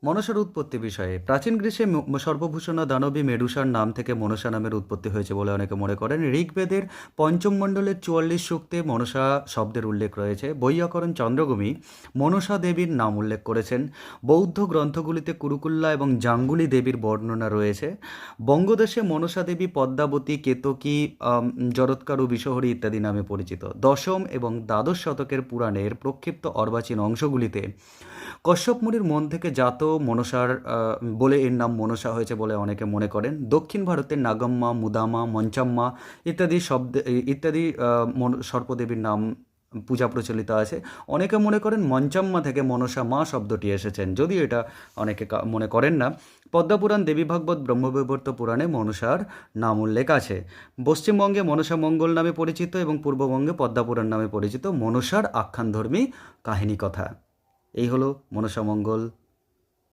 মনসার উৎপত্তি বিষয়ে প্রাচীন গ্রীসে সর্বভূষণা দানবী মেডুসার নাম থেকে মনসা নামের উৎপত্তি হয়েছে বলে অনেকে মনে করেন। ঋগ্বেদের পঞ্চম মণ্ডলের 44 সূক্তে মনসা শব্দের উল্লেখ রয়েছে। বৈয়াকরণ চন্দ্রগমী মনসা দেবীর নাম উল্লেখ করেছেন। বৌদ্ধ গ্রন্থগুলিতে কুরুকুল্লা এবং জাঙ্গুলি দেবীর বর্ণনা রয়েছে। বঙ্গদেশে মনসা দেবী পদ্মাবতী, কেতকী, জরৎকারু, বিষহরী ইত্যাদি নামে পরিচিত। দশম এবং দ্বাদশ শতকের পুরাণের প্রক্ষিপ্ত অর্বাচীন অংশগুলিতে কশ্যপ মুনির মন থেকে জাত মনসার বলে এর নাম মনসা হয়েছে বলে অনেকে মনে করেন। দক্ষিণ ভারতের নাগাম্মা, মুদামা, মঞ্চাম্মা ইত্যাদি সর্পদেবীর নাম পূজা প্রচলিত আছে। অনেকে মনে করেন মঞ্চাম্মা থেকে মনসা মা শব্দটি এসেছেন, যদিও এটা অনেকে মনে করেন না। পদ্মপুরাণ, দেবী ভাগবত, ব্রহ্মবৈবর্ত পুরাণে মনসার নাম উল্লেখ আছে। পশ্চিমবঙ্গে মনসা মঙ্গল নামে পরিচিত এবং পূর্ববঙ্গে পদ্মাপুরাণ নামে পরিচিত মনসার আখ্যানধর্মী কাহিনী কথা। এই হলো মনসা মঙ্গল।